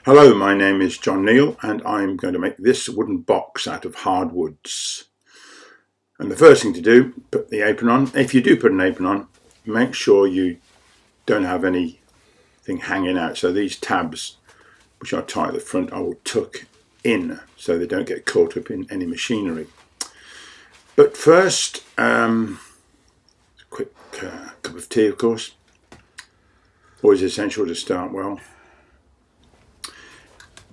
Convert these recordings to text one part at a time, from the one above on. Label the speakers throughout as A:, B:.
A: Hello, my name is John Neal and I'm going to make this wooden box out of hardwoods. And the first thing to do, put the apron on. If you do put an apron on, make sure you don't have anything hanging out. So these tabs, which I tie at the front, I will tuck in so they don't get caught up in any machinery. But first, a quick cup of tea, of course. Always essential to start well.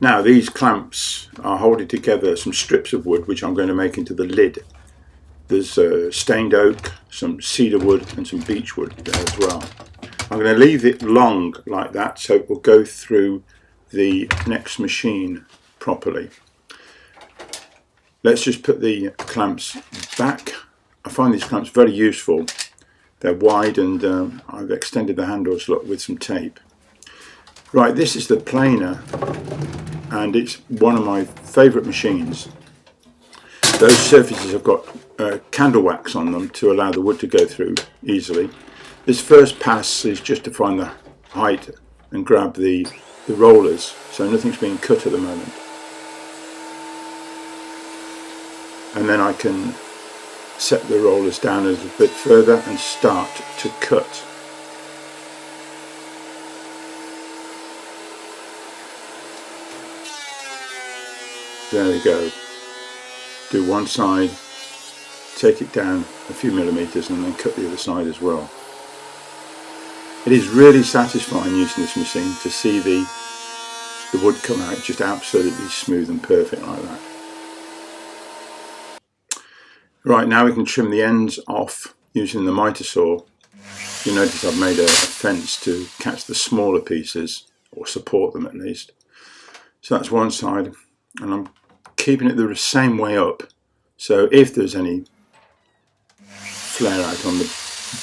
A: Now these clamps are holding together some strips of wood which I'm going to make into the lid. There's stained oak, some cedar wood and some beech wood there as well. I'm going to leave it long like that so it will go through the next machine properly. Let's just put the clamps back. I find these clamps very useful. They're wide and I've extended the handles with some tape. Right, this is the planer and it's one of my favourite machines. Those surfaces have got candle wax on them to allow the wood to go through easily. This first pass is just to find the height and grab the rollers, so nothing's being cut at the moment. And then I can set the rollers down a little bit further and start to cut. There we go. Do one side, take it down a few millimeters and then cut the other side as well. It is really satisfying using this machine to see the wood come out just absolutely smooth and perfect like that. Right, now we can trim the ends off using the miter saw. You'll notice I've made a fence to catch the smaller pieces, or support them at least. So that's one side, and I'm keeping it the same way up, so if there's any flare out on the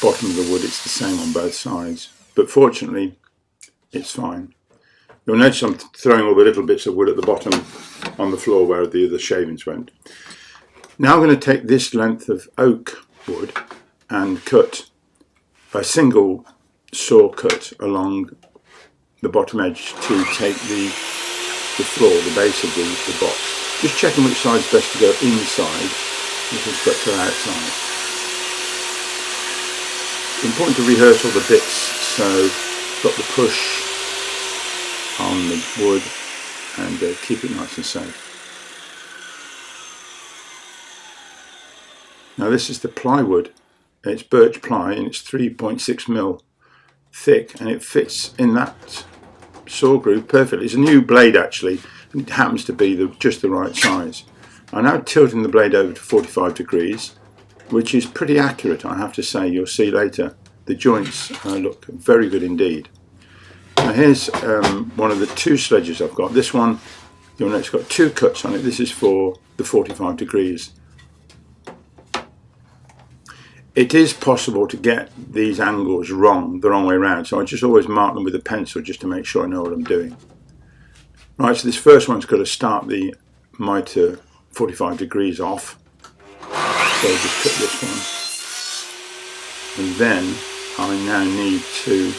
A: bottom of the wood it's the same on both sides, but fortunately it's fine. You'll notice I'm throwing all the little bits of wood at the bottom on the floor where the other shavings went. Now I'm going to take this length of oak wood and cut a single saw cut along the bottom edge to take the floor, the base of the box. Just checking which side is best to go inside with respect to outside. It's important to rehearse all the bits, so got the push on the wood and keep it nice and safe. Now this is the plywood. It's birch ply and it's 3.6mm thick and it fits in that saw groove perfectly. It's a new blade actually. It happens to be just the right size. I'm now tilting the blade over to 45 degrees, which is pretty accurate, I have to say. You'll see later the joints look very good indeed. Now here's one of the two sledges I've got. This one, you'll notice, got two cuts on it. This is for the 45 degrees. It is possible to get these angles the wrong way around, so I just always mark them with a pencil just to make sure I know what I'm doing. Right, so this first one's got to start the miter 45 degrees off. So I'll just cut this one. And then I now need to,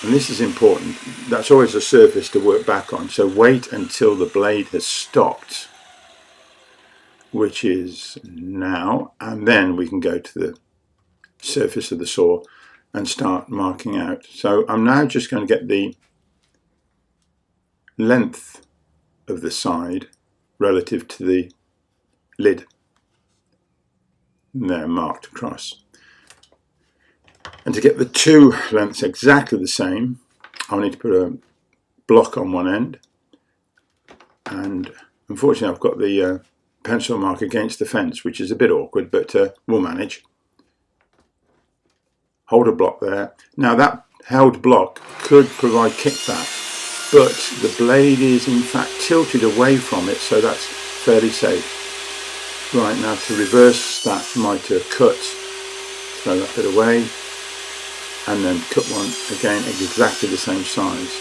A: and this is important, that's always a surface to work back on, so wait until the blade has stopped, which is now, and then we can go to the surface of the saw and start marking out. So I'm now just going to get the length of the side relative to the lid. And they're marked across. And to get the two lengths exactly the same, I'll need to put a block on one end. And unfortunately I've got the pencil mark against the fence, which is a bit awkward, but we'll manage. Hold a block there. Now that held block could provide kickback, but the blade is in fact tilted away from it, so that's fairly safe. Right, now to reverse that miter cut, throw that bit away, and then cut one again exactly the same size.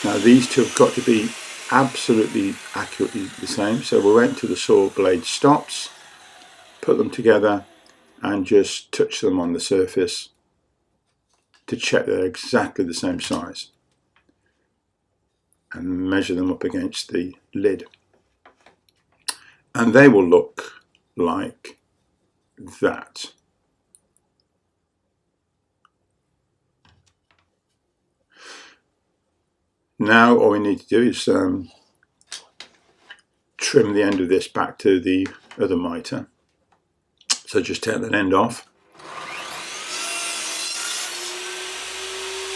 A: Now these two have got to be absolutely accurately the same, so we'll wait until the saw blade stops, put them together and just touch them on the surface to check they're exactly the same size. and measure them up against the lid. And they will look like that. Now all we need to do is trim the end of this back to the other mitre. So just take that end off,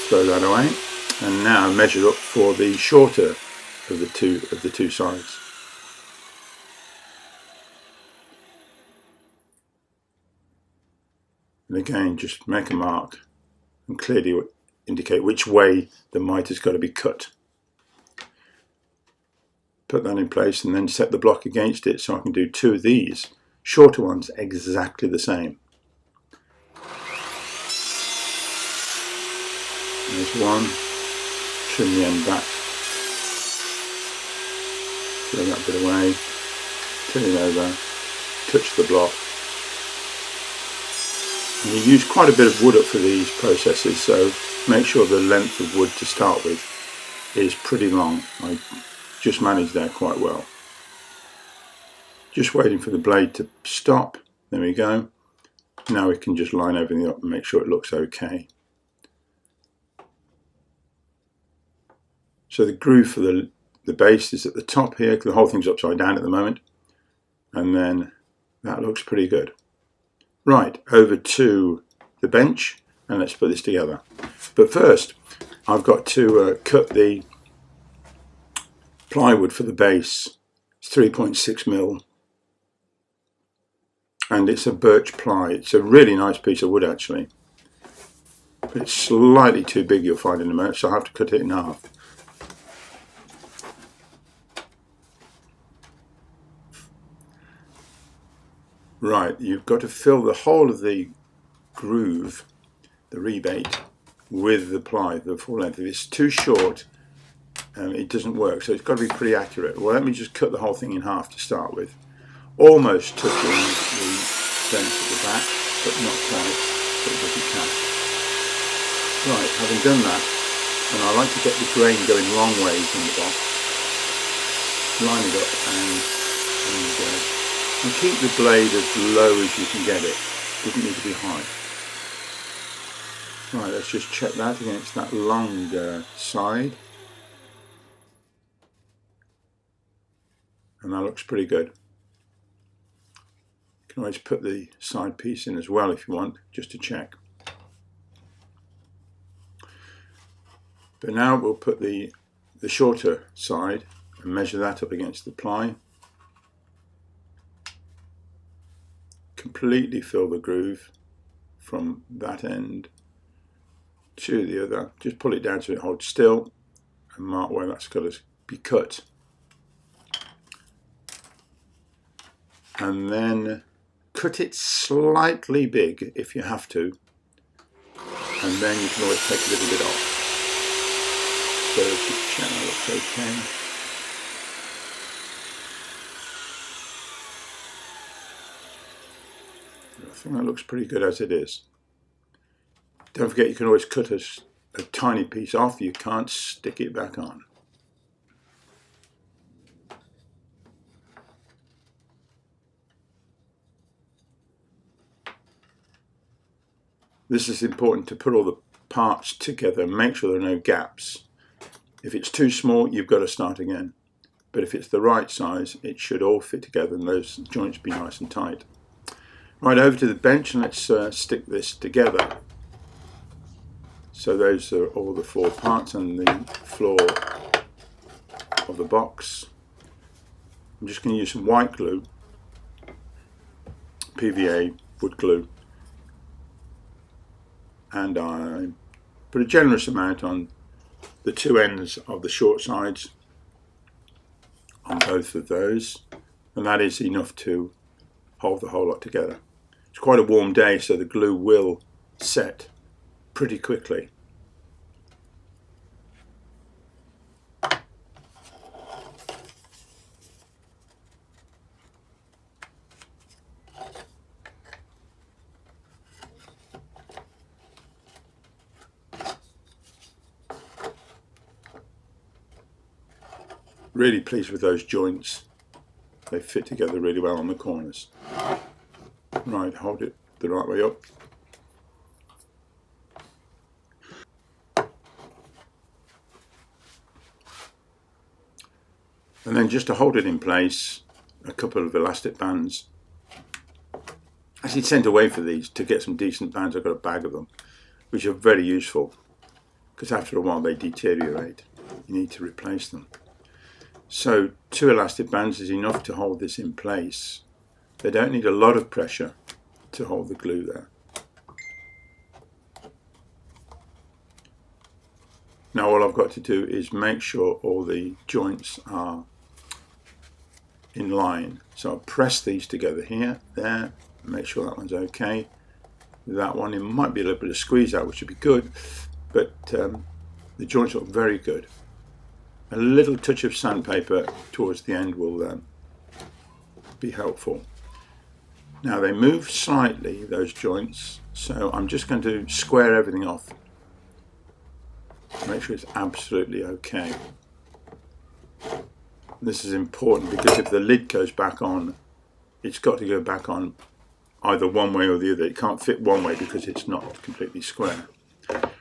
A: throw that away, and now measure up for the shorter of the two sides. And again, just make a mark and clearly indicate which way the mitre's got to be cut. Put that in place and then set the block against it so I can do two of these shorter ones exactly the same. There's one, trim the end back, throw that bit away, turn it over, touch the block. And you use quite a bit of wood up for these processes, so make sure the length of wood to start with is pretty long. I just managed that quite well. Just waiting for the blade to stop. There we go. Now we can just line everything up and make sure it looks okay. So the groove for the base is at the top here, because the whole thing's upside down at the moment. And then that looks pretty good. Right, over to the bench, and let's put this together. But first, I've got to cut the plywood for the base. It's 3.6mm, and it's a birch ply. It's a really nice piece of wood actually, but it's slightly too big, you'll find in a minute, so I'll have to cut it in half. Right, you've got to fill the whole of the groove, the rebate, with the ply, the full length. If it's too short, it doesn't work, so it's got to be pretty accurate. Well, let me just cut the whole thing in half to start with, almost touching the fence at the back, but not quite, so it doesn't catch. Right, having done that, and I like to get the grain going long ways in the box, line it up and keep the blade as low as you can get it. It doesn't need to be high. Right, let's just check that against that long side. And that looks pretty good. You can always put the side piece in as well if you want, just to check. But now we'll put the shorter side and measure that up against the ply. Completely fill the groove from that end to the other. Just pull it down so it holds still and mark where that's got to be cut. And then cut it slightly big if you have to, and then you can always take a little bit off. So just check that looks okay. I think that looks pretty good as it is. Don't forget you can always cut a tiny piece off, you can't stick it back on. This is important to put all the parts together and make sure there are no gaps. If it's too small, you've got to start again. But if it's the right size, it should all fit together and those joints be nice and tight. Right, over to the bench and let's stick this together. So those are all the four parts and the floor of the box. I'm just going to use some white glue, PVA wood glue, and I put a generous amount on the two ends of the short sides on both of those, and that is enough to hold the whole lot together. It's quite a warm day, so the glue will set pretty quickly. Really pleased with those joints. They fit together really well on the corners. Right, hold it the right way up. And then just to hold it in place, a couple of elastic bands. Actually sent away for these to get some decent bands. I've got a bag of them, which are very useful because after a while they deteriorate. You need to replace them. So 2 elastic bands is enough to hold this in place. They don't need a lot of pressure to hold the glue there. Now all I've got to do is make sure all the joints are in line. So I'll press these together here, there, make sure that one's okay. That one, it might be a little bit of squeeze out, which would be good, but the joints look very good. A little touch of sandpaper towards the end will be helpful. Now they move slightly, those joints, so I'm just going to square everything off. Make sure it's absolutely okay. This is important because if the lid goes back on, it's got to go back on either one way or the other. It can't fit one way because it's not completely square.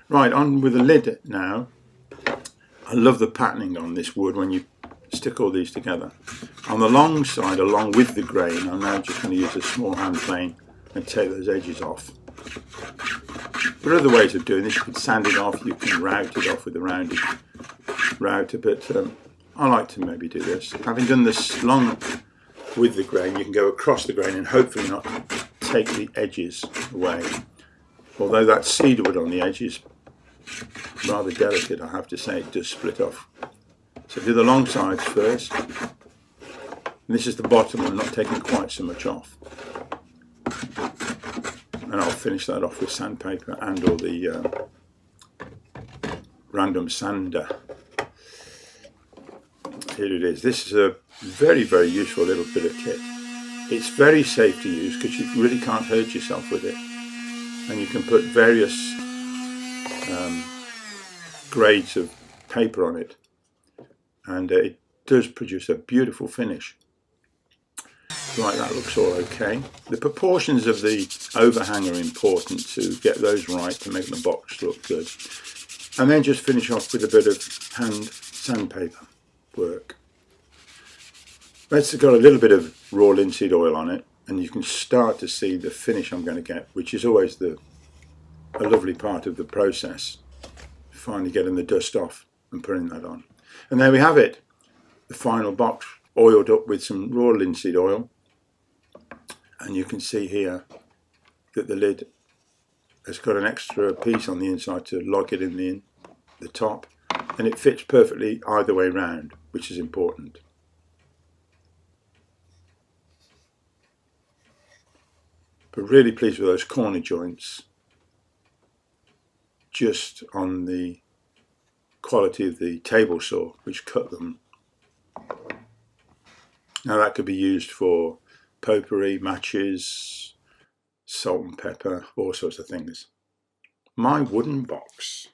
A: Right, on with the lid now. I love the patterning on this wood when you stick all these together. On the long side, along with the grain, I'm now just going to use a small hand plane and take those edges off. There are other ways of doing this. You can sand it off, you can route it off with a rounded router, but I like to maybe do this. Having done this long with the grain, you can go across the grain and hopefully not take the edges away. Although that cedarwood on the edge is rather delicate, I have to say, it does split off. So do the long sides first. And this is the bottom, I'm not taking quite so much off. And I'll finish that off with sandpaper and or the random sander. Here it is. This is a very, very useful little bit of kit. It's very safe to use because you really can't hurt yourself with it. And you can put various grades of paper on it. And it does produce a beautiful finish. Right, that looks all okay. The proportions of the overhang are important to get those right to make the box look good. And then just finish off with a bit of hand sandpaper work. It's got a little bit of raw linseed oil on it, and you can start to see the finish I'm going to get, which is always a lovely part of the process. Finally getting the dust off and putting that on. And there we have it. The final box oiled up with some raw linseed oil. And you can see here that the lid has got an extra piece on the inside to lock it in the top, and it fits perfectly either way round, which is important. But really pleased with those corner joints, just on the quality of the table saw which cut them. Now that could be used for potpourri, matches, salt and pepper, all sorts of things. My wooden box.